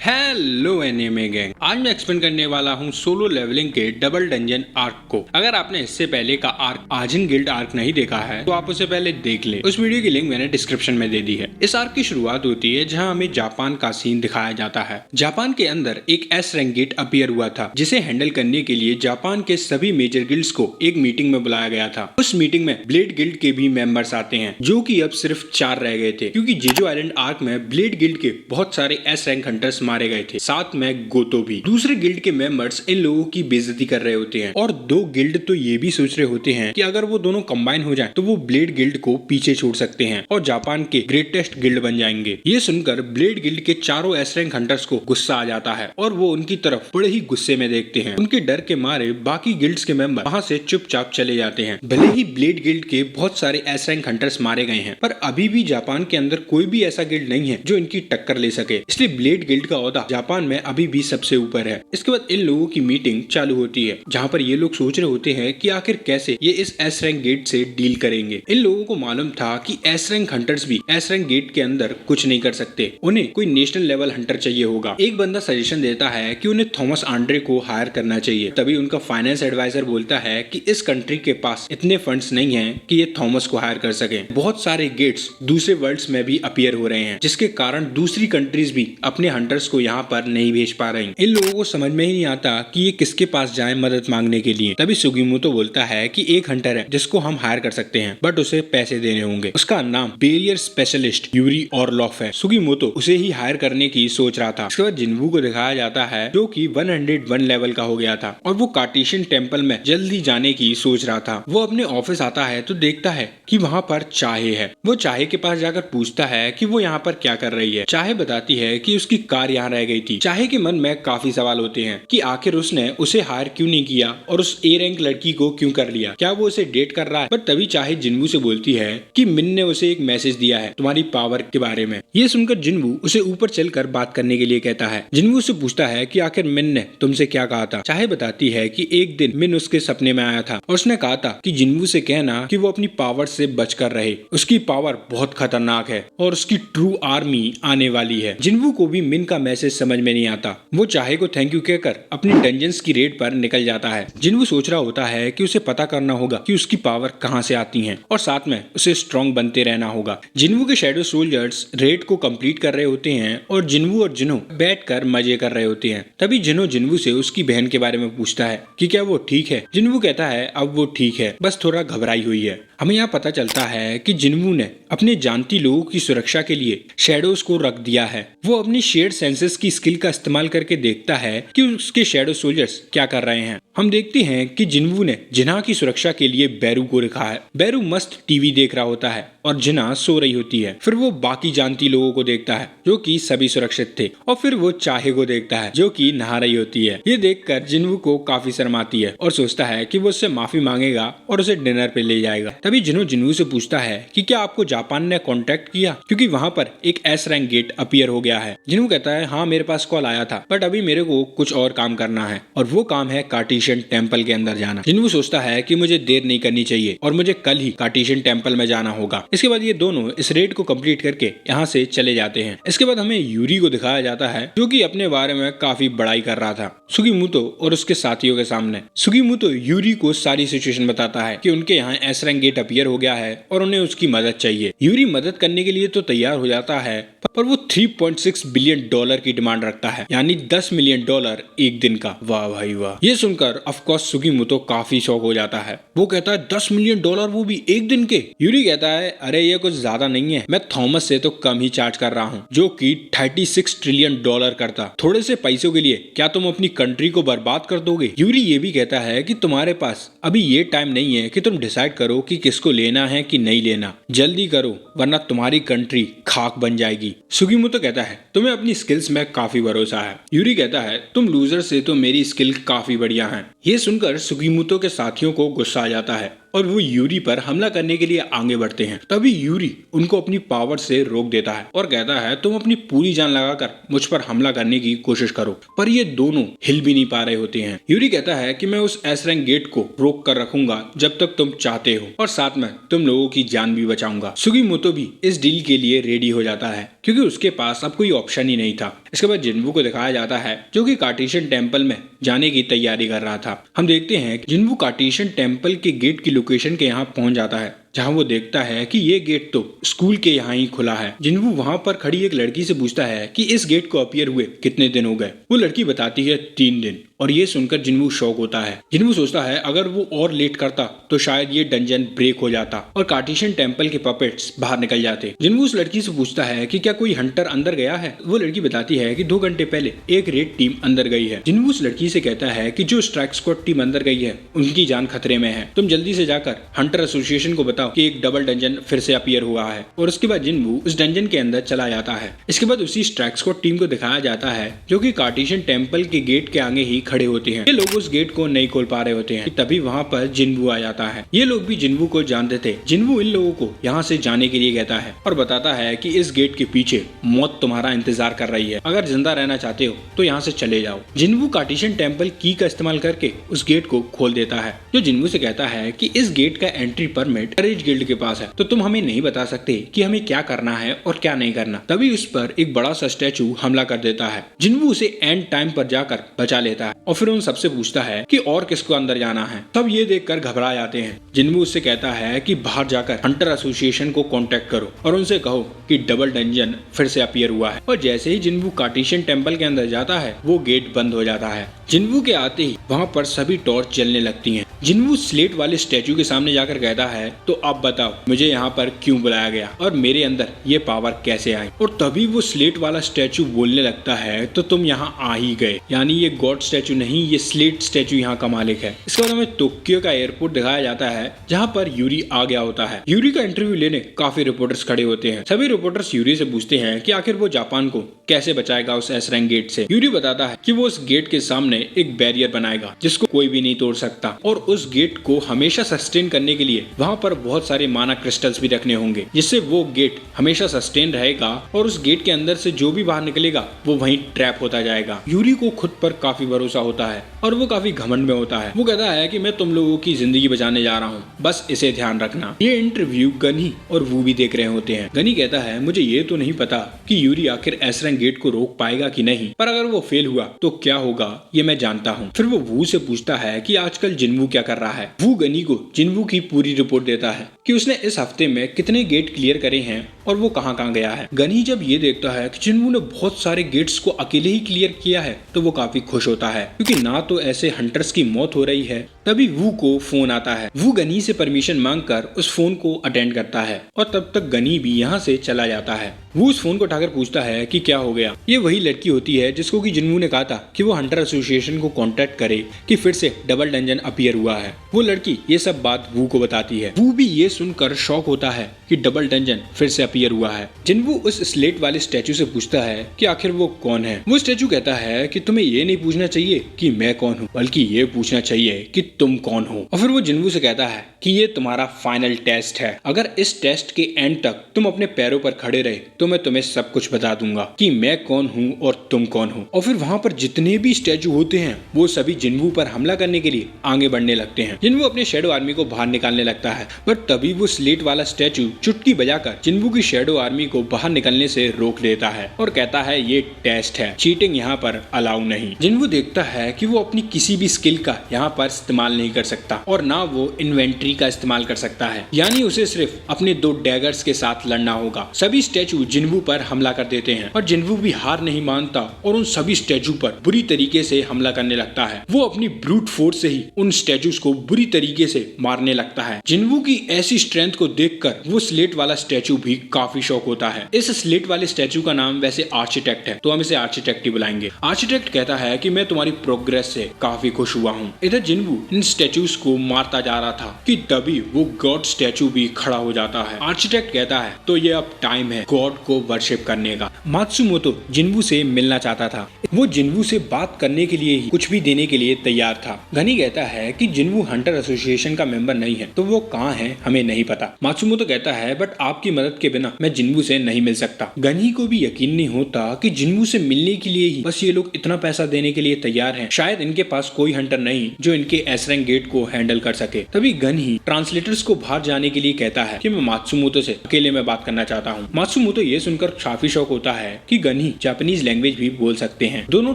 Hello anime gang, आज मैं explain करने वाला हूँ सोलो लेवलिंग के डबल डंजन आर्क को। अगर आपने इससे पहले का आर्क आजिन गिल्ड आर्क नहीं देखा है तो आप उसे पहले देख ले। उस वीडियो की लिंक मैंने डिस्क्रिप्शन में दे दी है। इस आर्क की शुरुआत होती है जहाँ हमें जापान का सीन दिखाया जाता है। जापान के अंदर एक एस रैंक गेट अपीयर हुआ था जिसे हैंडल करने के लिए जापान के सभी मेजर गिल्ड्स को एक मीटिंग में बुलाया गया था। उस मीटिंग में ब्लेड गिल्ड के भी मेंबर्स आते हैं जो कि अब सिर्फ 4 रह गए थे क्योंकि जेजो आइलैंड आर्क में ब्लेड गिल्ड के बहुत सारे एस रैंक हंटर्स मारे गए थे, साथ में गोतो भी। दूसरे गिल्ड के मेंबर्स इन लोगों की बेइज्जती कर रहे होते हैं और 2 गिल्ड तो ये भी सोच रहे होते हैं कि अगर वो दोनों कंबाइन हो जाएं तो वो ब्लेड गिल्ड को पीछे छोड़ सकते हैं और जापान के ग्रेटेस्ट गिल्ड बन जाएंगे। ये सुनकर ब्लेड गिल्ड के चारों एस रैंक हंटर्स को गुस्सा आ जाता है और वो उनकी तरफ बड़े ही गुस्से में देखते हैं। उनके डर के मारे बाकी गिल्ड्स के मेंबर वहाँ से चुपचाप चले जाते हैं। भले ही ब्लेड गिल्ड के बहुत सारे एस रैंक हंटर्स मारे गए हैं पर अभी भी जापान के अंदर कोई भी ऐसा गिल्ड नहीं है जो इनकी टक्कर ले सके, इसलिए ब्लेड गिल्ड का ओहदा जापान में अभी भी सबसे ऊपर है। इसके बाद इन लोगों की मीटिंग चालू होती है जहाँ पर ये लोग सोच रहे होते हैं कि आखिर कैसे ये इस एस रैंक गेट से डील करेंगे। इन लोगों को मालूम था कि एस रैंक हंटर्स भी एस रैंक गेट के अंदर कुछ नहीं कर सकते, उन्हें कोई नेशनल लेवल हंटर चाहिए होगा। एक बंदा सजेशन देता है कि उन्हें थॉमस आंड्रे को हायर करना चाहिए। तभी उनका फाइनेंस एडवाइजर बोलता है कि इस कंट्री के पास इतने फंड्स नहीं है कि ये थॉमस को हायर कर सके। बहुत सारे गेट्स दूसरे वर्ल्ड्स में भी अपीयर हो रहे हैं जिसके कारण दूसरी कंट्रीज भी अपने हंटर्स को यहाँ पर नहीं भेज पा रही। इन लोगों को समझ में ही नहीं आता कि ये किसके पास जाए मदद मांगने के लिए। तभी सुगीमोतो बोलता है कि एक हंटर है जिसको हम हायर कर सकते हैं बट उसे पैसे देने होंगे। उसका नाम बैरियर स्पेशलिस्ट यूरी ऑरलॉफ है। सुगीमोतो उसे ही हायर करने की सोच रहा था। इसके बाद जिन्वू को दिखाया जाता है जो कि 101 लेवल का हो गया था और वो कार्टेशियन टेम्पल में जल्दी जाने की सोच रहा था। वो अपने ऑफिस आता है तो देखता है कि वहाँ पर चाहे है। वो चाहे के पास जाकर पूछता है कि वो यहाँ पर क्या कर रही है। चाहे बताती है कि उसकी कार यहाँ रह गई थी। चाहे के मन में काफी सवाल होते हैं कि आखिर उसने उसे हायर क्यों नहीं किया और उस ए रैंक लड़की को क्यों कर लिया, क्या वो उसे डेट कर रहा है। पर तभी चाहे जिन्वू से बोलती है कि मिन ने उसे एक मैसेज दिया है तुम्हारी पावर के बारे में। ये सुनकर जिन्वू उसे ऊपर चलकर बात करने के लिए कहता है। जिन्वू से पूछता है कि आखिर मिन ने तुमसे क्या कहा था। चाहे बताती है कि एक दिन मिन उसके सपने में आया था और उसने कहा था कि जिन्वू से कहना कि वो अपनी पावर से बचकर रहे, उसकी पावर बहुत खतरनाक है और उसकी ट्रू आर्मी आने वाली है। जिन्वू को भी मिन का मैसेज समझ में नहीं आता। वो चाहे को थैंक यू कहकर अपनी डंजन्स की रेड पर निकल जाता है। जिन्वू सोच रहा होता है कि उसे पता करना होगा कि उसकी पावर कहां से आती हैं और साथ में उसे स्ट्रॉन्ग बनते रहना होगा। जिन्वू के शैडो सोल्जर्स रेड को कंप्लीट कर रहे होते हैं और जिन्वू और जिनो बैठकर मजे कर रहे होते हैं। तभी जिनो जिन्वू से उसकी बहन के बारे में पूछता है कि क्या वो ठीक है। जिन्वू कहता है अब वो ठीक है, बस थोड़ा घबराई हुई है। हमें यहाँ पता चलता है कि जिन्वू ने अपने जानती लोगों की सुरक्षा के लिए शैडोज को रख दिया है। वो अपनी शेयर्ड सेंसेस की स्किल का इस्तेमाल करके देखता है कि उसके शैडो सोल्जर्स क्या कर रहे हैं। हम देखते हैं कि जिन्वू ने जिन्हा की सुरक्षा के लिए बैरू को रखा है। बैरू मस्त टीवी देख रहा होता है और जिन्हा सो रही होती है। फिर वो बाकी जानती लोगों को देखता है जो कि सभी सुरक्षित थे और फिर वो चाहे को देखता है जो कि नहा रही होती है। ये देखकर जिन्वू को काफी शर्म आती है और सोचता है कि वो उससे माफी मांगेगा और उसे डिनर पे ले जाएगा। तभी जिनो जिन्वू से पूछता है कि क्या आपको जापान ने कांटेक्ट किया क्योंकि वहाँ पर एक एस रैंक गेट अपीयर हो गया है। जिन्वू कहता है हाँ मेरे पास कॉल आया था बट अभी मेरे को कुछ और काम करना है और वो काम है कार्टेशियन टेम्पल के अंदर जाना। जिन्वू सोचता है कि मुझे देर नहीं करनी चाहिए और मुझे कल ही कार्टेशियन टेम्पल में जाना होगा। इसके बाद ये दोनों इस रेड को कंप्लीट करके यहाँ से चले जाते हैं। इसके बाद हमें यूरी को दिखाया जाता है जो कि अपने बारे में काफी बड़ाई कर रहा था सुगीमोतो और उसके साथियों के सामने। सुगीमोतो यूरी को सारी सिचुएशन बताता है कि उनके यहाँ एस रैंक गेट अपीयर हो गया है और उन्हें उसकी मदद चाहिए। यूरी मदद करने के लिए तो तैयार हो जाता है पर वो 3.6 बिलियन डॉलर की डिमांड रखता है, यानी 10 मिलियन डॉलर एक दिन का। वाह भाई वाह। ये सुनकर ऑफ कोर्स सुगीमोतो काफी शॉक हो जाता है। वो कहता है 10 मिलियन डॉलर वो भी एक दिन के। यूरी कहता है अरे ये कुछ ज्यादा नहीं है, मैं थॉमस से तो कम ही चार्ज कर रहा हूँ जो कि 36 ट्रिलियन डॉलर करता। थोड़े से पैसों के लिए क्या तुम अपनी कंट्री को बर्बाद कर दोगे। यूरी ये भी कहता है कि तुम्हारे पास अभी ये टाइम नहीं है कि तुम डिसाइड करो कि किसको लेना है कि नहीं लेना, जल्दी करो वरना तुम्हारी कंट्री खाक बन जाएगी। सुगीमोतो कहता है तुम्हें अपनी स्किल्स में काफी भरोसा है। यूरी कहता है तुम लूजर से तो मेरी स्किल काफी बढ़िया है। ये सुनकर सुगीमोतो के साथियों को गुस्सा आ जाता है और वो यूरी पर हमला करने के लिए आगे बढ़ते हैं। तभी यूरी उनको अपनी पावर से रोक देता है और कहता है तुम अपनी पूरी जान लगाकर मुझ पर हमला करने की कोशिश करो। पर ये दोनों हिल भी नहीं पा रहे होते हैं। यूरी कहता है कि मैं उस एस रैंक गेट को रोक कर रखूंगा जब तक तुम चाहते हो और साथ में तुम लोगों की जान भी बचाऊंगा। सुगीमोतो भी इस डील के लिए रेडी हो जाता है क्योंकि उसके पास अब कोई ऑप्शन ही नहीं था। इसके बाद जिन्वू को दिखाया जाता है जो कि कार्टेशियन टेम्पल में जाने की तैयारी कर रहा था। हम देखते हैं कि जिन्वू कार्टेशियन टेम्पल के गेट की लोकेशन के यहाँ पहुंच जाता है, जहां वो देखता है कि ये गेट तो स्कूल के यहाँ ही खुला है। जिन्वू वहां पर खड़ी एक लड़की से पूछता है कि इस गेट को अपीयर हुए कितने दिन हो गए। वो लड़की बताती है 3 दिन, और ये सुनकर जिन्वू शॉक होता है। जिन्वू सोचता है अगर वो और लेट करता तो शायद ये डंजन ब्रेक हो जाता और कार्टेशियन टेम्पल के पपेट्स बाहर निकल जाते। जिन्वू उस लड़की से पूछता है कि क्या कोई हंटर अंदर गया है। वो लड़की बताती है कि 2 घंटे पहले एक रेड टीम अंदर गई है। जिन्वू उस लड़की से कहता है कि जो स्ट्राइक स्क्वाड टीम अंदर गई है उनकी जान खतरे में है, तुम जल्दी से जाकर हंटर एसोसिएशन को बताओ कि एक डबल डंजन फिर से अपीयर हुआ है। और उसके बाद जिन्वू उस डंजन के अंदर चला जाता है। इसके बाद उसी स्ट्राइक स्क्वाड टीम को दिखाया जाता है जो कि कार्टेशियन टेम्पल के गेट के आगे ही खड़े होते हैं। ये लोग उस गेट को नहीं खोल पा रहे होते हैं, तभी वहाँ पर जिन्वू आ जाता है। ये लोग भी जिन्वू को जानते थे। जिन्वू इन लोगों को यहाँ से जाने के लिए कहता है और बताता है कि इस गेट के पीछे मौत तुम्हारा इंतजार कर रही है, अगर जिंदा रहना चाहते हो तो यहाँ से चले जाओ। जिन्वू कार्टेशियन टेम्पल की का इस्तेमाल करके उस गेट को खोल देता है, जो जिन्वू से कहता है कि इस गेट का एंट्री परमिट करेज गिल्ड के पास है, तो तुम हमें नहीं बता सकते कि हमें क्या करना है और क्या नहीं करना। तभी उस पर एक बड़ा सा स्टैचू हमला कर देता है। जिन्वू उसे एंड टाइम पर जाकर बचा लेता है और फिर उन सबसे पूछता है कि और किसको अंदर जाना है। सब ये देखकर घबरा जाते हैं। जिन्वू उससे कहता है कि बाहर जाकर हंटर एसोसिएशन को कांटेक्ट करो और उनसे कहो कि डबल डंजन फिर से अपीयर हुआ है। और जैसे ही जिन्वू कार्टेशियन टेम्पल के अंदर जाता है वो गेट बंद हो जाता है। जिन्वू के आते ही वहाँ पर सभी टॉर्च जलने लगती हैं। जिन्वू स्लेट वाले स्टैचू के सामने जाकर कहता है तो अब बताओ मुझे यहाँ पर क्यों बुलाया गया और मेरे अंदर ये पावर कैसे आई। और तभी वो स्लेट वाला स्टैचू बोलने लगता है तो तुम यहाँ आ ही गए, यानी ये गॉड स्टैचू नहीं, ये स्लेट स्टैचू यहाँ का मालिक है। इसके बाद हमें टोक्यो का एयरपोर्ट दिखाया जाता है जहाँ पर यूरी आ गया होता है। यूरी का इंटरव्यू लेने काफी रिपोर्टर्स खड़े होते हैं। सभी रिपोर्टर्स यूरी से पूछते हैं कि आखिर वो जापान को कैसे बचाएगा उस एस रैंक गेट से। यूरी बताता है कि वो उस गेट के सामने एक बैरियर बनाएगा जिसको कोई भी नहीं तोड़ सकता, और उस गेट को हमेशा सस्टेन करने के लिए वहाँ पर बहुत सारे माना क्रिस्टल्स भी रखने होंगे, जिससे वो गेट हमेशा सस्टेन रहेगा और उस गेट के अंदर से जो भी बाहर निकलेगा वो वहीं ट्रैप होता जाएगा। यूरी को खुद पर काफी भरोसा होता है और वो काफी घमंड में होता है। वो कहता है कि मैं तुम लोगों की जिंदगी बचाने जा रहा हूँ, बस इसे ध्यान रखना। ये इंटरव्यू गनी और वो भी देख रहे होते हैं। गनी कहता है मुझे ये तो नहीं पता कि यूरी आखिर एस रैंक गेट को रोक पाएगा कि नहीं, पर अगर वो फेल हुआ तो क्या होगा ये मैं जानता हूँ। फिर वो वू से पूछता है कि आजकल जिन्वू क्या कर रहा है। वू गनी को जिन्वू की पूरी रिपोर्ट देता है कि उसने इस हफ्ते में कितने गेट क्लियर करे हैं और वो कहाँ कहाँ गया है। गनी जब ये देखता है कि जिन्वू ने बहुत सारे गेट्स को अकेले ही क्लियर किया है तो वो काफी खुश होता है, क्योंकि ना तो ऐसे हंटर्स की मौत हो रही है। तभी वू को फोन आता है। वू गनी से परमिशन मांगकर उस फोन को अटेंड करता है और तब तक गनी भी यहाँ से चला जाता है। वो उस फोन को उठाकर पूछता है कि क्या हो गया। ये वही लड़की होती है जिसको कि जिन्वू ने कहा था कि वो हंटर एसोसिएशन को कांटेक्ट करे कि फिर से डबल डंजन अपीयर हुआ है। वो लड़की ये सब बात वू को बताती है। वू भी ये सुनकर शॉक होता है कि डबल डंजन फिर से अपीयर हुआ है। जिन्वू उस स्लेट वाले स्टैचू से पूछता है कि आखिर वो कौन है। वो स्टैचू कहता है कि तुम्हें ये नहीं पूछना चाहिए कि मैं कौन हूँ, बल्कि ये पूछना चाहिए कि तुम कौन हो। और फिर वो जिन्वू से कहता है कि ये तुम्हारा फाइनल टेस्ट है। अगर इस टेस्ट के एंड तक तुम अपने पैरों पर खड़े रहे तो मैं तुम्हें सब कुछ बता दूंगा कि मैं कौन हूँ और तुम कौन हो। और फिर वहाँ पर जितने भी स्टैचू होते हैं वो सभी जिन्वू पर हमला करने के लिए आगे बढ़ने लगते हैं। जिन्वू अपने शैडो आर्मी को बाहर निकालने लगता है, बट तभी वो स्लेट वाला स्टैचू चुटकी बजाकर जिन्वू की शैडो आर्मी को बाहर निकलने से रोक देता है और कहता है ये टेस्ट है, चीटिंग यहाँ पर अलाउ नहीं। जिन्वू देखता है कि वो अपनी किसी भी स्किल का यहाँ पर इस्तेमाल नहीं कर सकता और ना वो इन्वेंट्री का इस्तेमाल कर सकता है, यानी उसे सिर्फ अपने 2 डैगर्स के साथ लड़ना होगा। सभी स्टैचू जिन्वू पर हमला कर देते हैं और जिन्वू भी हार नहीं मानता और उन सभी स्टैचू पर बुरी तरीके से हमला करने लगता है। वो अपनी ब्रूट फोर्स से ही उन स्टैचूज को बुरी तरीके से मारने लगता है। जिन्वू की ऐसी स्ट्रेंथ को देखकर वो स्लेट वाला स्टैचू भी काफी शॉक होता है। इस स्लेट वाले स्टैचू का नाम वैसे आर्किटेक्ट है, तो हम इसे आर्किटेक्ट ही बुलाएंगे। आर्किटेक्ट कहता है कि मैं तुम्हारी प्रोग्रेस से काफी खुश हुआ हूँ। इधर जिन्वू इन स्टैचूज को मारता जा रहा था कि तभी वो गॉड स्टैचू भी खड़ा हो जाता है। आर्किटेक्ट कहता है तो ये अब टाइम है गॉड को वर्शिप करने का। मात्सुमोतो जिन्वू से मिलना चाहता था। वो जिन्वू से बात करने के लिए ही कुछ भी देने के लिए तैयार था। गनी कहता है कि जिन्वू हंटर एसोसिएशन का मेंबर नहीं है, तो वो कहाँ है हमें नहीं पता। मात्सुमोतो कहता है बट आपकी मदद के बिना मैं जिन्वू से नहीं मिल सकता। गनी को भी यकीन नहीं होता कि जिन्वू से मिलने के लिए ही बस ये लोग इतना पैसा देने के लिए तैयार हैं। शायद इनके पास कोई हंटर नहीं जो इनके एस एस रैंक गेट को हैंडल कर सके। तभी गन ही ट्रांसलेटर्स को बाहर जाने के लिए कहता है कि मैं मात्सुमोतो से अकेले में बात करना चाहता हूँ। मात्सुमोतो ये सुनकर काफी शौक होता है कि गनी जापानीज लैंग्वेज भी बोल सकते हैं। दोनों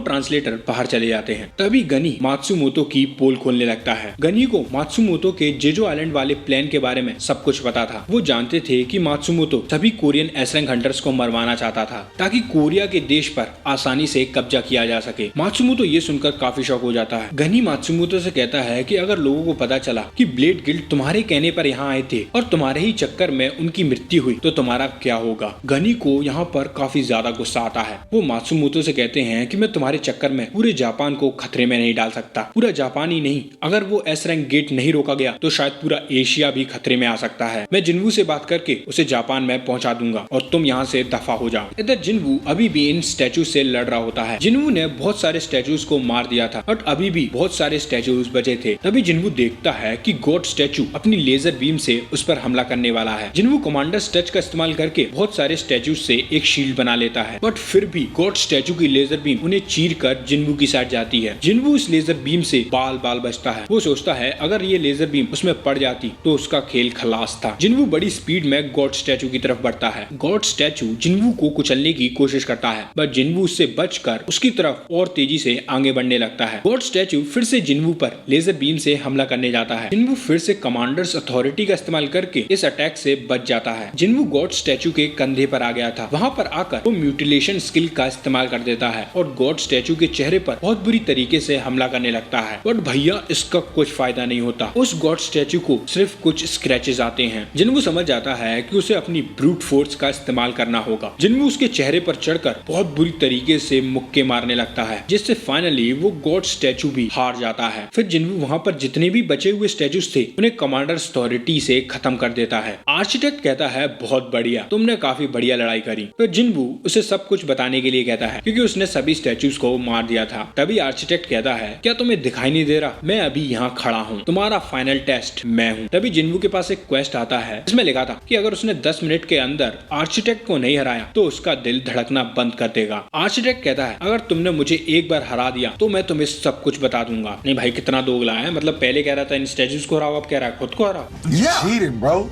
ट्रांसलेटर बाहर चले जाते हैं। तभी गनी मात्सुमोतो की पोल खोलने लगता है। गनी को मात्सुमोतो के जेजो आइलैंड वाले प्लान के बारे में सब कुछ पता था। वो जानते थे कि मात्सुमोतो सभी कोरियन एस रैंक हंटर्स को मरवाना चाहता था ताकि कोरिया के देश पर आसानी से कब्जा किया जा सके। मात्सुमोतो ये सुनकर काफी शौक हो जाता है। गनी मात्सुमोतो से कहता है कि अगर लोगों को पता चला कि ब्लेड गिल्ड तुम्हारे कहने पर यहाँ आए थे और तुम्हारे ही चक्कर में उनकी मृत्यु हुई तो तुम्हारा क्या होगा। गनी को यहाँ पर काफी ज्यादा गुस्सा आता है। वो मात्सुमोतो से कहते हैं कि मैं तुम्हारे चक्कर में पूरे जापान को खतरे में नहीं डाल सकता। पूरा जापान ही नहीं, अगर वो एस रैंक गेट नहीं रोका गया तो शायद पूरा एशिया भी खतरे में आ सकता है। मैं जिन्वू से बात करके उसे जापान में पहुंचा दूंगा और तुम यहाँ से दफा हो जाओ। इधर जिन्वू अभी भी इन स्टैचू से लड़ रहा होता है। जिन्वू ने बहुत सारे स्टैचूज को मार दिया था और अभी भी बहुत सारे स्टैचूज बचे थे। तभी जिन्वू देखता है कि गॉड स्टैचू अपनी लेजर बीम से उस पर हमला करने वाला है। जिन्वू कमांडर स्टच का इस्तेमाल करके बहुत सारे स्टैचू से एक शील्ड बना लेता है, बट फिर भी गॉड स्टैचू की लेजर बीम उन्हें चीर कर जिन्वू की साइड जाती है। जिन्वू इस लेजर बीम से बाल बाल बचता है। वो सोचता है अगर ये लेजर बीम उसमें पड़ जाती तो उसका खेल खलास था। जिन्वू बड़ी स्पीड में गॉड स्टैचू की तरफ बढ़ता है। गॉड स्टैचू जिन्वू को कुचलने की कोशिश करता है, बट जिन्वू उससे बचकर उसकी तरफ और तेजी से आगे बढ़ने लगता है। गॉड स्टैचू फिर से जिन्वू पर लेजर बीम से हमला करने जाता है। जिन्वू फिर से कमांडर्स अथॉरिटी का इस्तेमाल करके इस अटैक से बच जाता है। जिन्वू गॉड स्टैचू के कंधे पर आ गया था। वहाँ पर आकर वो म्यूटिलेशन स्किल का इस्तेमाल कर देता है और गॉड स्टैचू के चेहरे पर बहुत बुरी तरीके से हमला करने लगता है, बट भैया इसका कुछ फायदा नहीं होता। उस गॉड स्टैचू को सिर्फ कुछ स्क्रैचेस आते हैं। जिन्वू समझ जाता है कि उसे अपनी ब्रूट फोर्स का इस्तेमाल करना होगा। जिन्वू उसके चेहरे पर चढ़कर बहुत बुरी तरीके से मुक्के मारने लगता है, जिससे फाइनली वो गॉड स्टैचू भी हार जाता है। फिर जिन्वू वहाँ पर जितने भी बचे हुए स्टैचूज थे उन्हें कमांडर्स अथॉरिटी से खत्म कर देता है। आर्किटेक्ट कहता है बहुत बढ़िया, तुमने काफी बढ़िया लड़ाई करी। फिर जिन्वू उसे सब कुछ बताने के लिए कहता है क्योंकि उसने सभी स्टैचूज को मार दिया था। तभी आर्किटेक्ट कहता है क्या तुम्हें दिखाई नहीं दे रहा, मैं अभी यहाँ खड़ा हूँ, तुम्हारा फाइनल टेस्ट मैं हूँ। तभी जिन्वू के पास एक क्वेस्ट आता है जिसमें लिखा था कि अगर उसने 10 मिनट के अंदर आर्किटेक्ट को नहीं हराया तो उसका दिल धड़कना बंद कर देगा। आर्किटेक्ट कहता है अगर तुमने मुझे एक बार हरा दिया तो मैं तुम्हें सब कुछ बता दूंगा। नहीं भाई कितना दोगला है, मतलब पहले कह रहा था इन स्टैचूज को हराओ, अब कह रहा है खुद को हराओ।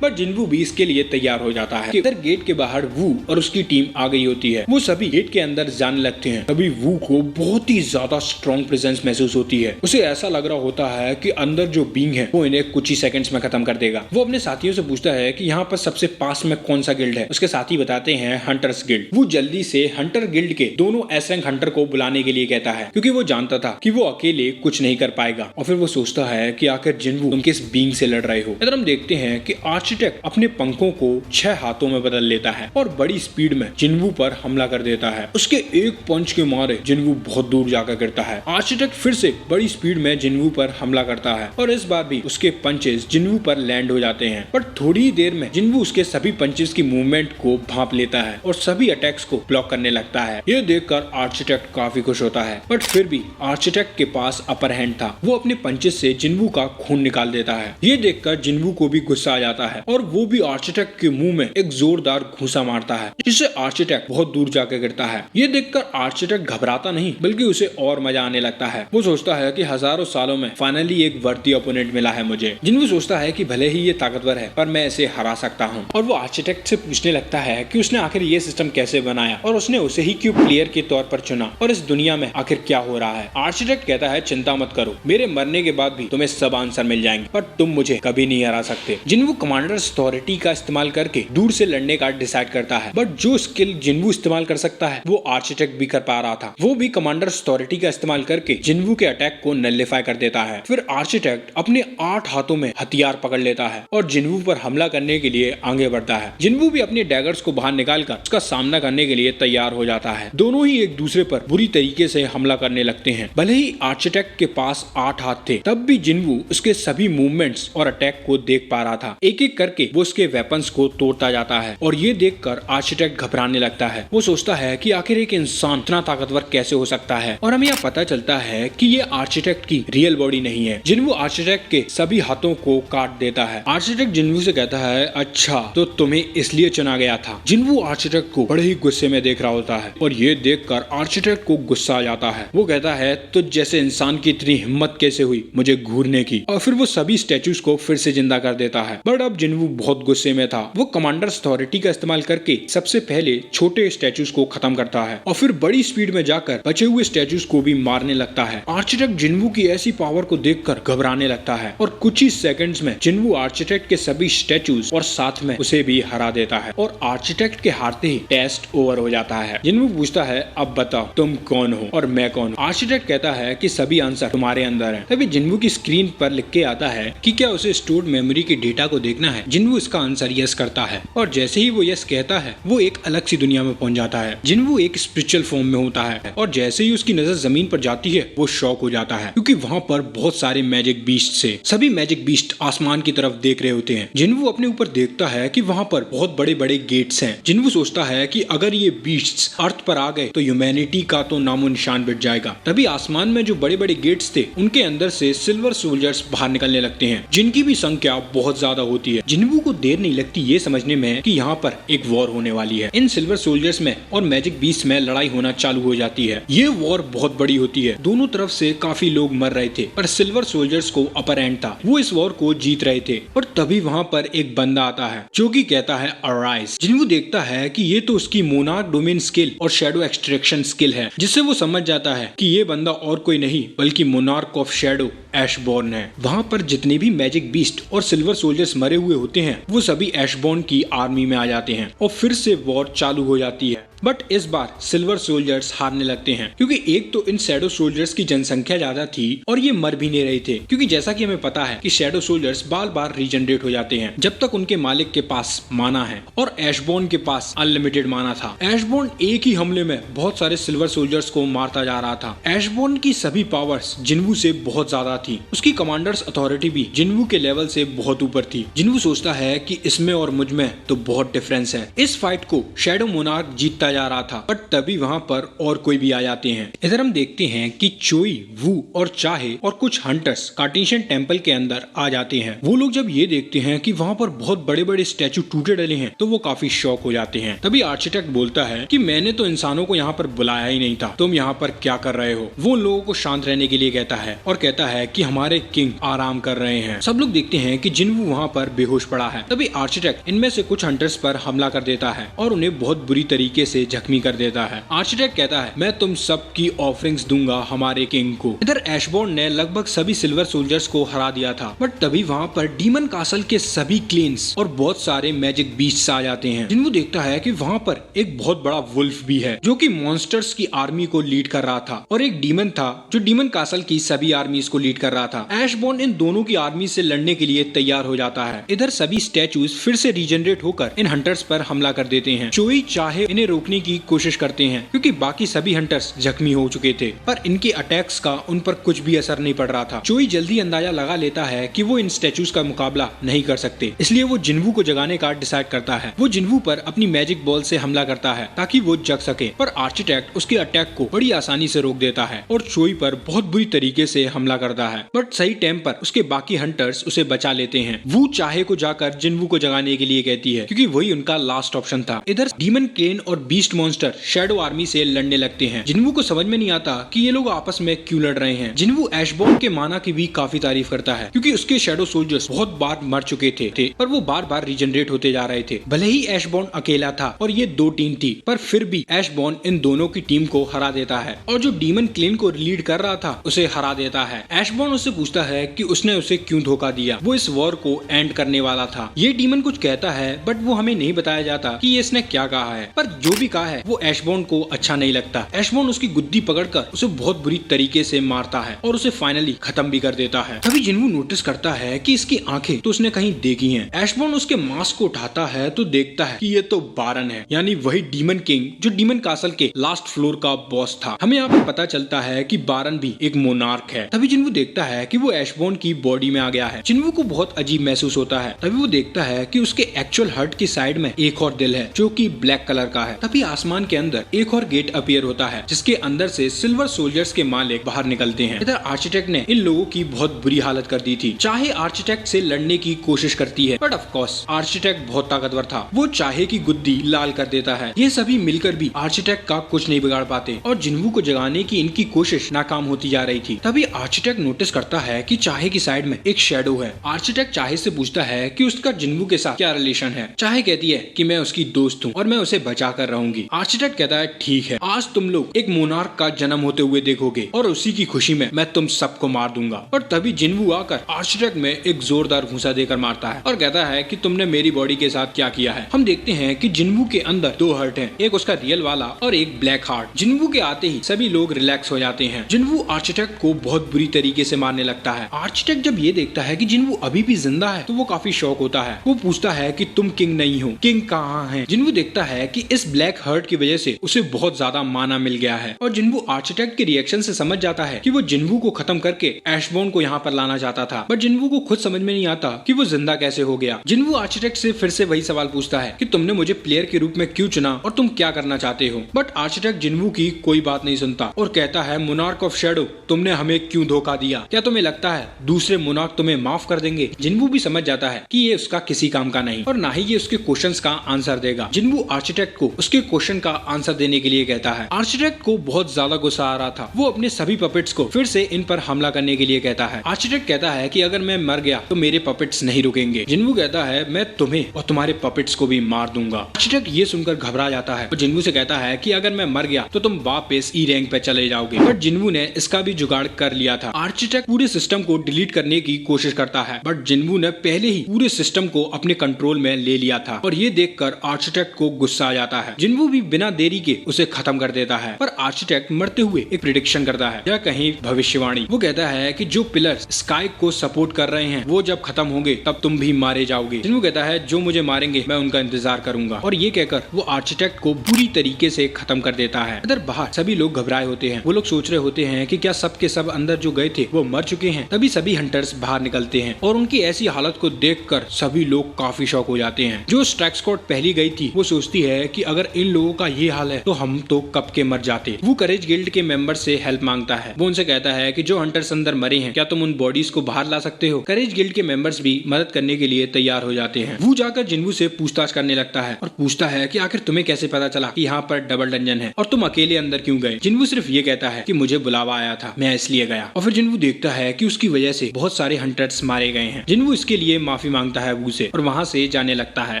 बट जिन्वू भी इसके लिए तैयार हो जाता है। इधर गेट के बाहर वू और उसकी टीम आ गई होती है। वो सभी गेट के अंदर जाने लगते हैं। तभी वू को बहुत ही ज्यादा स्ट्रॉन्ग प्रेजेंस महसूस होती है। उसे ऐसा लग रहा होता है कि अंदर जो बींग है वो इन्हें कुछ ही सेकंड्स में खत्म कर देगा। वो अपने साथियों से पूछता है कि यहाँ पर सबसे पास में कौन सा गिल्ड है। उसके साथी बताते हैं हंटर्स गिल्ड। वो जल्दी से हंटर गिल्ड के दोनों एस रैंक हंटर को बुलाने के लिए कहता है क्योंकि वो जानता था कि वो अकेले कुछ नहीं कर पाएगा। और फिर वो सोचता है कि आखिर जिन्वू तुम किस बींग से लड़ रहे हो। इधर हम देखते हैं कि आर्किटेक्ट अपने पंखों को 6 हाथों में बदल लेता है और बड़ी स्पीड में जिन्वू पर हमला कर देता है। उसके एक पंच के मारे जिन्वू बहुत दूर जाकर गिरता है। आर्किटेक्ट फिर से बड़ी स्पीड में जिन्वू पर हमला करता है और इस बार भी उसके पंचेस जिन्वू पर लैंड हो जाते हैं। पर थोड़ी ही देर में जिन्वू उसके सभी पंचेस की मूवमेंट को भांप लेता है और सभी अटैक्स को ब्लॉक करने लगता है। ये देखकर आर्किटेक्ट काफी खुश होता है, बट फिर भी आर्किटेक्ट के पास अपर हैंड था। वो अपने पंचेस से जिन्वू का खून निकाल देता है। ये देखकर जिन्वू को भी गुस्सा आ जाता है और वो भी आर्किटेक्ट के मुंह में एक जोरदार घूंसा मारता है जिससे आर्किटेक्ट बहुत दूर जाकर गिरता है। ये देखकर आर्किटेक्ट घबराता नहीं बल्कि उसे और मजा आने लगता है। वो सोचता है कि हजारों सालों में फाइनली एक वर्दी ओपोनेंट मिला है मुझे। जिन्वू सोचता है कि भले ही ये ताकतवर है पर मैं इसे हरा सकता हूँ। और वो आर्किटेक्ट से पूछने लगता है कि उसने आखिर ये सिस्टम कैसे बनाया और उसने उसे ही क्यों प्लेयर के तौर पर चुना और इस दुनिया में आखिर क्या हो रहा है। आर्किटेक्ट कहता है चिंता मत करो, मेरे मरने के बाद भी तुम्हें सब आंसर मिल जाएंगे पर तुम मुझे कभी नहीं हरा सकते। जिन्वू कमांडर्स अथॉरिटी का इस्तेमाल करके दूर से लड़ने का डिसाइड करता है, बट जो स्किल जिन्वू इस्तेमाल कर सकता है वो आर्किटेक्ट भी कर पा रहा था। वो भी कमांडर्स अथॉरिटी का इस्तेमाल करके जिन्वू के अटैक को नलिफाई कर देता है। फिर आर्किटेक्ट अपने 8 हाथों में हथियार पकड़ लेता है और जिन्वू पर हमला करने के लिए आगे बढ़ता है। जिन्वू भी अपने डैगर्स को बाहर निकालकर उसका सामना करने के लिए तैयार हो जाता है। दोनों ही एक दूसरे पर बुरी तरीके से हमला करने लगते हैं। भले ही आर्किटेक्ट के पास 8 हाथ थे, तब भी जिन्वू उसके सभी मूवमेंट्स और अटैक को देख पा रहा था। एक एक करके वो उसके वेपन्स को तोड़ता जाता है और ये देखकर आर्किटेक्ट घबराने लगता है। वो सोचता है कि आखिर एक इंसान इतना ताकतवर कैसे हो सकता है और हमें यह पता चलता है कि ये आर्किटेक्ट की रियल बॉडी नहीं है। जिन्वू आर्किटेक्ट के सभी हाथों को काट देता है। आर्किटेक्ट जिन्वू से कहता है, अच्छा तो तुम्हें इसलिए चुना गया था। जिन्वू आर्किटेक्ट को बड़े ही गुस्से में देख रहा होता है और ये देखकर आर्किटेक्ट को गुस्सा आ जाता है। वो कहता है, तो जैसे इंसान की इतनी हिम्मत कैसे हुई मुझे घूरने की, और फिर वो सभी स्टैचूज को फिर से जिंदा कर देता है। बट अब जिन्वू बहुत गुस्से में था। वो कमांडर्स अथॉरिटी का इस्तेमाल करके सबसे पहले छोटे स्टैचूज को खत्म करता है और फिर बड़ी स्पीड में जाकर बचे हुए स्टैचूज को भी मारने लगता है। आर्किटेक्ट जिन्वू की ऐसी पावर को देखकर घबराने लगता है और कुछ ही सेकंड्स में जिन्वू आर्किटेक्ट के सभी स्टैचूज और साथ में उसे भी हरा देता है और आर्किटेक्ट के हारते ही टेस्ट ओवर हो जाता है। जिन्वू पूछता है, अब बताओ तुम कौन हो और मैं कौन हूँ। आर्किटेक्ट कहता है कि सभी आंसर तुम्हारे अंदर है। तभी जिन्वू की स्क्रीन पर लिख के आता है कि क्या उसे स्टोर्ड मेमोरी के डेटा को देखना है। जिन्वू इसका आंसर यस करता है और जैसे ही वो यस कहता है वो एक अलग सी दुनिया में पहुंच जाता है। जिन्वू एक स्पिरिचुअल फॉर्म में होता है और जैसे ही उसकी नजर जमीन पर जाती है वो शॉक हो जाता है क्योंकि वहाँ पर बहुत सारे मैजिक बीस्ट से सभी मैजिक बीस्ट आसमान की तरफ देख रहे होते हैं। जिन्वू अपने ऊपर देखता है कि वहाँ पर बहुत बड़े बड़े गेट्स हैं। जिन्वू सोचता है कि अगर ये बीस्ट्स अर्थ पर आ गए तो ह्यूमैनिटी का तो नामो निशान मिट जाएगा। तभी आसमान में जो बड़े बड़े गेट्स थे उनके अंदर से सिल्वर सोल्जर्स बाहर निकलने लगते हैं जिनकी भी संख्या बहुत ज्यादा होती है। जिन्वू को देर नहीं लगती ये समझने में कि यहाँ पर एक वॉर होने वाली है। इन सिल्वर सोल्जर्स में और मैजिक बीस्ट में लड़ाई होना चालू हो जाती है। ये वॉर बहुत बड़ी होती है। दोनों तरफ से काफी लोग मर रहे थे पर सिल्वर सोल्जर्स को अपर एंड था। वो इस वॉर को जीत रहे थे और तभी वहाँ पर एक बंदा आता है जो कि कहता है अराइज। जिन्वू देखता है कि ये तो उसकी मोनार्क डोमेन स्किल और शैडो एक्सट्रैक्शन स्किल है जिससे वो समझ जाता है कि ये बंदा और कोई नहीं बल्कि मोनार्क ऑफ शैडो एशबॉर्न है। वहाँ पर जितने भी मैजिक बीस्ट और सिल्वर सोल्जर्स मरे हुए होते हैं वो सभी एशबॉर्न की आर्मी में आ जाते हैं और फिर से वॉर चालू हो जाती है। बट इस बार सिल्वर सोल्जर्स हारने लगते हैं क्योंकि एक तो इन शैडो सोल्जर्स की जनसंख्या ज्यादा थी और ये मर भी नहीं रहे थे क्योंकि जैसा कि हमें पता है कि शैडो सोल्जर्स बार बार रीजनरेट हो जाते हैं जब तक उनके मालिक के पास माना है और एशबॉर्न के पास अनलिमिटेड माना था। एशबॉर्न एक ही हमले में बहुत सारे सिल्वर सोल्जर्स को मारता जा रहा था। एशबॉर्न की सभी पावर्स जिन्वू से बहुत ज्यादा थी। उसकी कमांडर्स अथॉरिटी भी जिन्वू के लेवल से बहुत ऊपर थी। जिन्वू सोचता है कि इसमें और मुझ में तो बहुत डिफरेंस है। इस फाइट को शैडो मोनार्क जीतता जा रहा था बट तभी वहाँ पर और कोई भी आ जाते हैं। इधर हम देखते हैं कि चोई, वू और चाहे और कुछ हंटर्स कार्टेशियन टेम्पल के अंदर आ जाते हैं। वो लोग जब ये देखते हैं कि वहाँ पर बहुत बड़े बड़े स्टैचू टूटे डले हैं तो वो काफी शॉक हो जाते हैं। तभी आर्किटेक्ट बोलता है कि मैंने तो इंसानों को यहाँ पर बुलाया ही नहीं था, तुम यहाँ पर क्या कर रहे हो। वो उन लोगों को शांत रहने के लिए कहता है और कहता है कि हमारे किंग आराम कर रहे हैं। सब लोग देखते हैं कि जिन्वू वहाँ पर बेहोश पड़ा है। तभी आर्किटेक्ट इनमें से कुछ हंटर्स पर हमला कर देता है और उन्हें बहुत बुरी तरीके से जख्मी कर देता है। आर्किटेक्ट कहता है, मैं तुम सब की ऑफरिंग्स दूंगा हमारे किंग को। इधर एशबॉर्न ने लगभग सभी सिल्वर सोल्जर्स को हरा दिया था बट तभी वहाँ पर डीमन कासल के सभी क्लेन्स और बहुत सारे मैजिक बीस्ट्स आ जाते हैं। जिन्वू देखता है कि वहाँ पर एक बहुत बड़ा वुल्फ भी है जो कि मॉन्स्टर्स की आर्मी को लीड कर रहा था और एक डीमन था जो डीमन कासल की सभी आर्मीज को लीड कर रहा था। एशबॉर्न इन दोनों की आर्मी से लड़ने के लिए तैयार हो जाता है। इधर सभी स्टैचूज फिर से रीजनरेट होकर इन हंटर्स पर हमला कर देते हैं। चोई चाहे इन्हें रोकने की कोशिश करते हैं क्योंकि बाकी सभी हंटर्स जख्मी हो चुके थे पर इनके अटैक्स का उन पर कुछ भी असर नहीं पड़ रहा था। चोई जल्दी अंदाजा लगा लेता है कि वो इन स्टैचूज का मुकाबला नहीं कर सकते, इसलिए वो जिन्वू को जगाने का डिसाइड करता है। वो जिन्वू पर अपनी मैजिक बॉल से हमला करता है ताकि वो जग सके पर आर्किटेक्ट उसके अटैक को बड़ी आसानी से रोक देता है और चोई पर बहुत बुरी तरीके से हमला करता है बट सही टाइम पर उसके बाकी हंटर्स उसे बचा लेते हैं। वो चाहे को जाकर जिन्वू को जगाने के लिए कहती है क्योंकि वही उनका लास्ट ऑप्शन था। इधर डीमन क्लेन और बीस्ट मॉन्स्टर शैडो आर्मी से लड़ने लगते हैं। जिन्वू को समझ में नहीं आता कि ये लोग आपस में क्यों लड़ रहे हैं। जिन्वू एशबॉर्न के माना की भी काफी तारीफ करता है क्योंकि उसके शैडो सोल्जर्स बहुत बार मर चुके थे पर वो बार बार रीजनरेट होते जा रहे थे। भले ही एशबॉर्न अकेला था और ये दो टीम थी पर फिर भी एशबॉर्न इन दोनों की टीम को हरा देता है और जो डीमन क्लेन को लीड कर रहा था उसे हरा देता है। एशबॉर्न उससे पूछता है कि उसने उसे क्यों धोखा दिया, वो इस वॉर को एंड करने वाला था। ये डीमन कुछ कहता है बट वो हमें नहीं बताया जाता कि ये इसने क्या कहा है पर जो भी कहा है वो ऐशबॉर्न को अच्छा नहीं लगता। ऐशबॉर्न उसकी गुद्दी पकड़कर उसे बहुत बुरी तरीके से मारता है और उसे फाइनली खत्म भी कर देता है। तभी जिन्वू नोटिस करता है कि इसकी आंखें तो उसने कहीं देखी हैं। ऐशबॉर्न उसके मास्क को उठाता है तो देखता है कि ये तो बारन है, यानी वही डीमन किंग जो डीमन कासल के लास्ट फ्लोर का बॉस था। हमें यहाँ पे पता चलता है कि बारन भी एक मोनार्क है। तभी जिन्वू देखता है कि वो ऐशबॉर्न की बॉडी में आ गया है। जिन्वू को बहुत अजीब महसूस होता है। तभी वो देखता है कि उसके एक्चुअल हर्ट की साइड में एक और दिल है जो कि ब्लैक कलर का है। तभी आसमान के अंदर एक और गेट अपीयर होता है जिसके अंदर से सिल्वर सोल्जर्स के मालिक बाहर निकलते हैं। इधर आर्किटेक्ट ने इन लोगों की बहुत बुरी हालत कर दी थी। चाहे आर्किटेक्ट से लड़ने की कोशिश करती है बट ऑफ कोर्स आर्किटेक्ट बहुत ताकतवर था। वो चाहे की गुद्दी लाल कर देता है। ये सभी मिलकर भी आर्किटेक्ट का कुछ नहीं बिगाड़ पाते और जिन्वू को जगाने की इनकी कोशिश नाकाम होती जा रही थी। तभी आर्किटेक्ट नोटिस करता है कि चाहे की साइड में एक शेडो है। आर्किटेक्ट चाहे से पूछता है कि उसका जिन्वू के साथ क्या रिलेशन है। चाहे कहती है कि मैं उसकी दोस्त हूँ और मैं उसे बचा कर रहूंगी। आर्किटेक्ट कहता है ठीक है, आज तुम लोग एक मोनार्क का जन्म होते हुए देखोगे और उसी की खुशी में मैं तुम सबको मार दूंगा। और तभी जिन्वू आकर आर्किटेक्ट में एक जोरदार घूंसा देकर मारता है और कहता है कि तुमने मेरी बॉडी के साथ क्या किया है। हम देखते हैं कि जिन्वू के अंदर दो हर्ट हैं, एक उसका रियल वाला और एक ब्लैक हार्ट। जिन्वू के आते ही सभी लोग रिलैक्स हो जाते हैं। जिन्वू आर्किटेक्ट को बहुत बुरी तरीके से मारने लगता है। आर्किटेक्ट जब ये देखता है कि जिन्वू अभी भी जिंदा है तो वो काफी शॉक होता है। वो पूछता है कि तुम किंग नहीं हो, किंग कहाँ है। जिन्वू देखता है कि इस ब्लैक हर्ट की वजह से उसे बहुत ज्यादा माना मिल गया है और जिन्वू आर्किटेक्ट के रिएक्शन से समझ जाता है कि वो जिन्वू को खत्म करके ऐशबॉर्न को यहाँ पर लाना चाहता था। बट जिन्वू को खुद समझ में नहीं आता कि वो जिंदा कैसे हो गया। जिन्वू आर्किटेक्ट से फिर से वही सवाल पूछता है कि तुमने मुझे प्लेयर के रूप में क्यों चुना और तुम क्या करना चाहते हो। बट आर्किटेक्ट जिन्वू की कोई बात नहीं सुनता और कहता है मोनार्क ऑफ शैडो, तुमने हमें क्यों धोखा दिया। क्या तुम्हें लगता है दूसरे मोनार्क तुम्हें माफ कर देंगे। जिन्वू भी समझ जाता है कि ये उसका किसी काम का नहीं और ना ही ये उसके क्वेश्चंस का आंसर देगा। जिन्वू आर्किटेक्ट को उसके क्वेश्चन का आंसर देने के लिए कहता है। आर्किटेक्ट को बहुत ज्यादा गुस्सा आ रहा था। वो अपने सभी पपेट्स को फिर से इन पर हमला करने के लिए कहता है। आर्किटेक्ट कहता है कि अगर मैं मर गया तो मेरे पपेट्स नहीं रुकेंगे। जिन्वू कहता है मैं तुम्हें और तुम्हारे पपेट्स को भी मार दूंगा। आर्किटेक्ट ये सुनकर घबरा जाता है और जिन्वू से कहता है कि अगर मैं मर गया तो तुम वापस ई रैंक पे चले जाओगे। बट जिन्वू ने इसका भी जुगाड़ कर लिया था। आर्किटेक्ट पूरे सिस्टम को डिलीट करने की कोशिश करता है बट जिन्वू ने पहले ही पूरे सिस्टम को अपने कंट्रोल में ले लिया था और ये देखकर आर्किटेक्ट को गुस्सा आ जाता है। जिन्वू भी बिना देरी के उसे खत्म कर देता है पर आर्किटेक्ट मरते हुए एक प्रिडिक्शन करता है या कहीं भविष्यवाणी। वो कहता है कि जो पिलर्स स्काई को सपोर्ट कर रहे हैं वो जब खत्म होंगे तब तुम भी मारे जाओगे। जिन्वू कहता है जो मुझे मारेंगे मैं उनका इंतजार करूंगा और ये कहकर वो आर्किटेक्ट को बुरी तरीके से खत्म कर देता है। इधर बाहर सभी लोग घबराए होते हैं। वो लोग सोच रहे होते हैं कि क्या सब के सब अंदर जो गए थे वो मर चुके हैं। तभी सभी हंटर्स बाहर निकलते हैं और उनकी ऐसी हालत को देखकर सभी लोग काफी शॉक हो जाते हैं। जो स्ट्राइक स्क्वाड पहली गई थी वो सोचती है कि अगर इन लोगों का ये हाल है तो हम तो कब के मर जाते। वो करेज गिल्ड के मेंबर से हेल्प मांगता है। वो उनसे कहता है कि जो हंटर्स अंदर मरे हैं क्या तुम उन बॉडीज को बाहर ला सकते हो। करेज गिल्ड के मेंबर्स भी मदद करने के लिए तैयार हो जाते हैं। वो जाकर जिन्वू से पूछताछ करने लगता है और पूछता है कि आखिर तुम्हें कैसे पता चला कि यहाँ पर डबल डंजन है और तुम अकेले अंदर क्यों गए। जिन्वू सिर्फ ये कहता है कि मुझे बुलावा आया था, मैं इसलिए गया। और फिर जिन्वू देखता है कि उसकी वजह से बहुत सारे हंटर्स मारे गए हैं। जिन्वू इसके लिए माफी मांगता है वू से और वहाँ से जाने लगता है।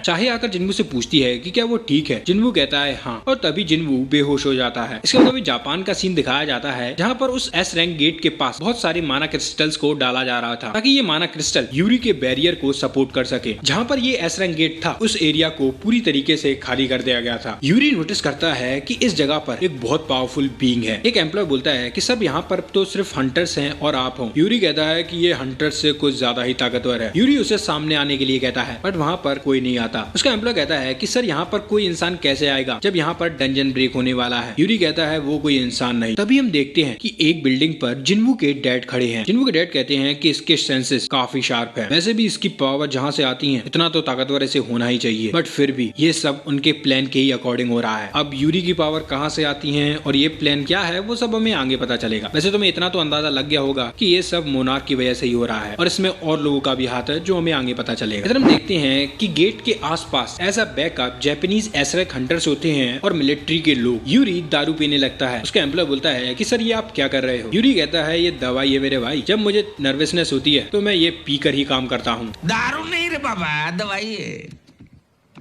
चाहे आकर जिन्वू से पूछती है कि क्या वो ठीक है। जिन्वू कहता है हाँ और तभी जिन्वू बेहोश हो जाता है। इसके बाद अभी जापान का सीन दिखाया जाता है जहाँ पर उस एस रैंक गेट के पास बहुत सारे माना क्रिस्टल्स को डाला जा रहा था ताकि ये माना क्रिस्टल यूरी के बैरियर को सपोर्ट कर सके। जहाँ पर ये एस रैंक गेट था उस एरिया को पूरी तरीके से खाली कर दिया गया था। यूरी नोटिस करता है कि इस जगह पर एक बहुत पावरफुल बीइंग है। एक एम्प्लॉय बोलता है कि सब यहाँ पर तो सिर्फ हंटर्स हैं और आप हो। यूरी कहता है कि ये हंटर्स से कुछ ज्यादा ही ताकतवर है। यूरी उसे सामने आने के लिए कहता है बट वहाँ पर कोई नहीं आता। उसका एम्प्लॉय कहता है कि सर यहाँ पर कोई इंसान कैसे आएगा जब यहाँ पर डंजन ब्रेक होने वाला है। यूरी कहता है वो कोई इंसान नहीं। तभी हम देखते हैं कि एक बिल्डिंग पर जिन्वू के डैड खड़े हैं। जिन्वू के डैड कहते हैं कि इसके सेंसेस काफी शार्प है। वैसे भी इसकी पावर जहाँ से आती है इतना तो ताकतवर ऐसे होना ही चाहिए बट फिर भी ये सब उनके प्लान के ही अकॉर्डिंग हो रहा है। अब यूरी की पावर कहाँ से आती है और ये प्लान क्या है वो सब हमें आगे पता चलेगा। वैसे तुम्हें इतना तो अंदाजा लग गया होगा कि ये सब मोनार्क की वजह से ही हो रहा है और इसमें और लोगों का भी हाथ है जो हमें आगे पता चलेगा। इधर हम देखते हैं कि गेट के आसपास एज अ बैकअप जापानीज एसरेक हंटर्स होते हैं और मिलिट्री के लोग। यूरी दारू पीने लगता है। उसका एम्प्लॉय बोलता है कि सर ये आप क्या कर रहे हो। यूरी कहता है ये दवाई है मेरे भाई, जब मुझे नर्वसनेस होती है तो मैं ये पीकर ही काम करता हूँ। दारू नहीं रे बाबा, दवाई है।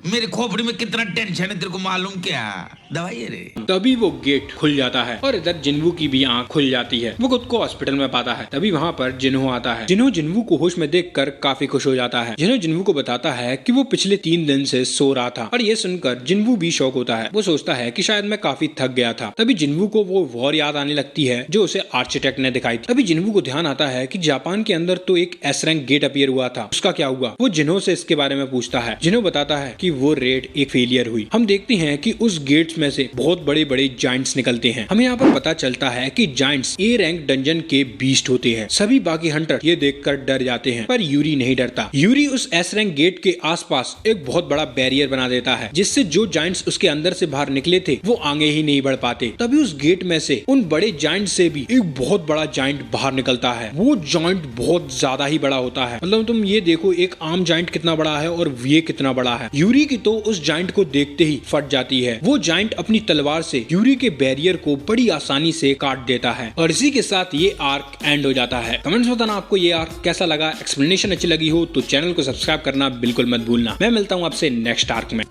मेरे खोपड़ी में कितना टेंशन है तेरे को मालूम क्या? दवाई है रे। तभी वो गेट खुल जाता है और इधर जिन्वू की भी आंख खुल जाती है। वो खुद को हॉस्पिटल में पाता है। तभी वहाँ पर जिन्हो आता है। जिन्हो जिन्वू को होश में देखकर काफी खुश हो जाता है। जिन्हो जिन्वू को बताता है कि वो पिछले 3 दिन से सो रहा था और ये सुनकर जिन्वू भी शौक होता है। वो सोचता है कि शायद मैं काफी थक गया था। तभी जिन्वू को वो वॉर याद आने लगती है जो उसे आर्किटेक्ट ने दिखाई थी। तभी जिन्वू को ध्यान आता है कि जापान के अंदर तो एक एस रैंक गेट अपीयर हुआ था, उसका क्या हुआ? वो जिन्हो से इसके बारे में पूछता है। जिन्हो बताता है कि वो रेड एक फेलियर हुई। हम देखते हैं कि उस गेट्स में से बहुत बड़े बड़े जायंट्स निकलते हैं। हमें यहाँ पर पता चलता है कि जायंट्स ए रैंक डंजन के बीस्ट होते हैं। सभी बाकी हंटर ये देखकर डर जाते हैं, पर यूरी नहीं डरता। यूरी उस एस रैंक गेट के आसपास एक बहुत बड़ा बैरियर बना देता है, जिससे जो जायंट्स उसके अंदर से बाहर निकले थे वो आगे ही नहीं बढ़ पाते। तभी उस गेट में से उन बड़े जायंट से भी एक बहुत बड़ा जायंट बाहर निकलता है। वो जायंट बहुत ज्यादा ही बड़ा होता है। मतलब तुम ये देखो एक आम जायंट कितना बड़ा है और ये कितना बड़ा है। यूरी की तो उस जायंट को देखते ही फट जाती है। वो जायंट अपनी तलवार से यूरी के बैरियर को बड़ी आसानी से काट देता है और इसी के साथ ये आर्क एंड हो जाता है। कमेंट्स में बताना आपको ये आर्क कैसा लगा। एक्सप्लेनेशन अच्छी लगी हो तो चैनल को सब्सक्राइब करना बिल्कुल मत भूलना। मैं मिलता हूँ आपसे नेक्स्ट आर्क में।